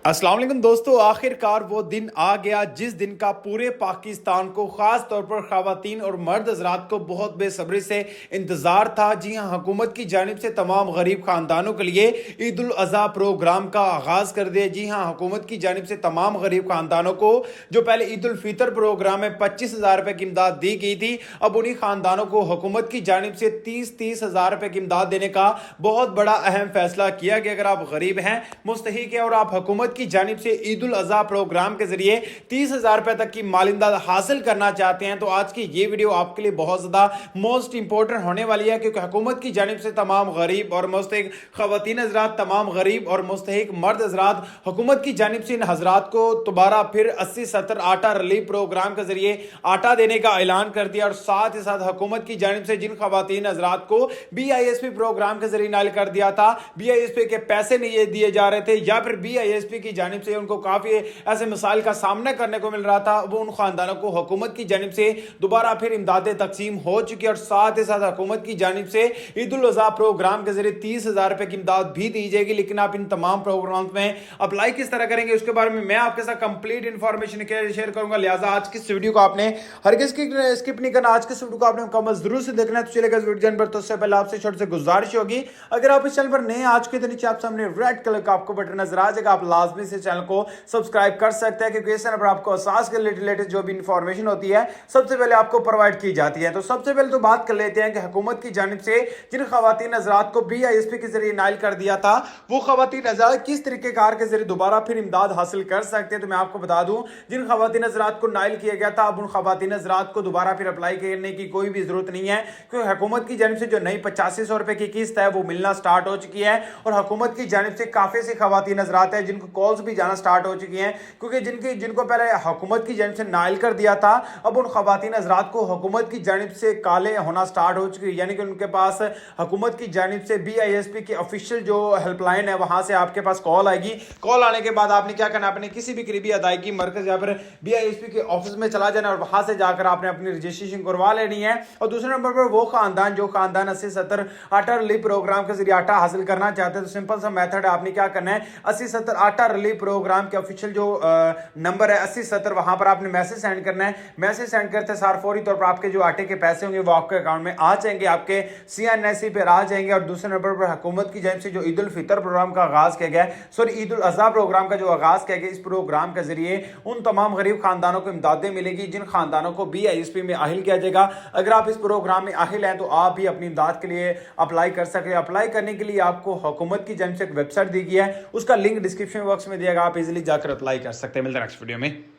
अस्सलाम वालेकुम दोस्तों, आखिरकार वो दिन आ गया जिस दिन का पूरे पाकिस्तान को, खास तौर पर ख़वातीन और मर्द हज़रात को बहुत बेसब्री से इंतज़ार था। जी हाँ, हुकूमत की जानिब से तमाम गरीब ख़ानदानों के लिए ईद उल अज़हा प्रोग्राम का आगाज़ कर दिया। जी हाँ, हुकूमत की जानिब से तमाम गरीब ख़ानदानों को जो पहले ईद उल फ़ितर प्रोग्राम में 25,000 रुपये की इमदाद दी गई थी, अब उन्हीं ख़ानदानों को हुकूमत की जानिब से 30,000 रुपये की इमदाद देने का बहुत बड़ा अहम फैसला किया गया। अगर आप गरीब हैं, मुस्तहिक है और आप हुकूमत की जानिब से ईद उल अज़हा प्रोग्राम के जरिए 30,000 रुपए तक की माली इमदाद हासिल करना चाहते हैं तो आज की ये वीडियो आपके लिए बहुत ज्यादा मोस्ट इंपॉर्टेंट होने वाली है, क्योंकि हुकूमत की जानिब से तमाम गरीब और मुस्तहिक खवातीन हजरात, तमाम गरीब और मुस्तहिक मर्द हजरात, हुकूमत की जानिब से इन हजरात को दोबारा फिर 80-70 आटा रिलीफ प्रोग्राम के जरिए आटा देने का ऐलान कर दिया। और साथ ही साथ हुकूमत की जानिब से जिन खवातीन हजरात को BISP प्रोग्राम के जरिए नाइल कर दिया था, BISP के पैसे नहीं दिए जा रहे थे या फिर BISP की जानिब से उनको काफी ऐसे मसाइल का सामना करने को मिल रहा था, वो उन खानदानों को हुकूमत की जानिब से दोबारा फिर इमदादें तकसीम हो चुकी है। और साथ ही साथ हुकूमत की जानिब से ईद उल अज़हा प्रोग्राम के जरिए 30,000 रुपए की इमदाद भी दी जाएगी। लेकिन आप इन तमाम प्रोग्राम में अप्लाई किस तरह करेंगे उसके बारे में मैं आपके साथ कंप्लीट इंफॉर्मेशन शेयर करूंगा। लिहाजा आज की इस वीडियो को आपने हरगिज़ स्किप नहीं करना, आज की इस वीडियो को आपने मुकम्मल जरूर से देखना है। तो चलेगा इस वीडियो जानने पर, तो उससे पहले आपसे छोटी सी गुजारिश होगी, अगर आप इस चैनल पर नए आज के दिन नीचे आप सामने रेड कलर का आपको बटन नजर आ जाएगा, आप लाजमी से चैनल को सब्सक्राइब कर सकते हैं, क्योंकि इस चैनल पर आपको अहसास के रिलेटेड जो भी इंफॉर्मेशन होती है सबसे पहले आपको प्रोवाइड की जाती है। तो सबसे पहले तो बात कर लेते हैं कि हुकूमत की जानिब से जिन खवातीन हजरात को BISP के जरिए नाइल कर दिया था, वो खवातीन हजरात किस तरीके कार के जरिए दोबारा फिर इमदाद हासिल कर सकते हैं। तो मैं आपको बता दूं, जिन खवातीन हजरात को नाइल किया गया था, अब उन खवातीन हजरात को दोबारा फिर अप्लाई करने की कोई भी जरूरत नहीं है, क्योंकि हुकूमत की जानिब से जो नई 8500 रुपए की किस्त है वो मिलना स्टार्ट हो चुकी है। और हुकूमत की जानिब से काफी सी खवातीन हजरात है जिनको कॉल्स भी जाना स्टार्ट हो चुकी हैं, क्योंकि जिनको पहले हुकूमत की जानिब से नाइल कर दिया था, अब उन खवातीन हजरात को हुकूमत की जानिब से काले होना स्टार्ट हो चुकी है। यानी कि उनके पास हुकूमत की जानिब से BISP की ऑफिशियल जो हेल्पलाइन है वहां से आपके पास कॉल आएगी। कॉल आने के बाद आपने क्या करना, आपने किसी भी करीबी अदायगी मरकज या फिर BISP के ऑफिस में चला जाना और वहां से जाकर आपने अपनी रजिस्ट्रेशन करवा लेनी है। और दूसरे नंबर पर वो खानदान जो खानदान 80-70 आटा रिलीफ प्रोग्राम के जरिए आटा हासिल करना चाहते हैं, तो सिंपल सा मेथड है, आपने क्या करना है, 80-70 आटा रिलीफ प्रोग्राम के ऑफिशियल जो नंबर है 80-70, वहां पर आपने मैसेज सेंड करना है। मैसेज सेंड करते सार फौरी तौर पर आपके जो आटे के पैसे होंगे वो आपके अकाउंट में आ जाएंगे, आपके CNSE पे आ जाएंगे। और दूसरे नंबर पर हुकूमत की जानिब से जो ईद उल फितर प्रोग्राम का आगाज किया गया, सॉरी ईद उल अज़हा प्रोग्राम का जो आगाज किया गया, इस प्रोग्राम के जरिए उन तमाम गरीब खानदानों को इमदादें मिलेगी जिन खानदानों को BISP में आहिल किया जाएगा। अगर आप इस प्रोग्राम में आहिल हैं तो आप भी अपनी इमदाद के लिए अप्लाई कर सकते हैं। अप्लाई करने के लिए आपको हुकूमत की जानिब से एक वेबसाइट दी गई है, उसका लिंक डिस्क्रिप्शन बॉक्स में दिया गया, आप इजीली जाकर अप्लाई कर सकते हैं। मिलते हैं नेक्स्ट वीडियो में।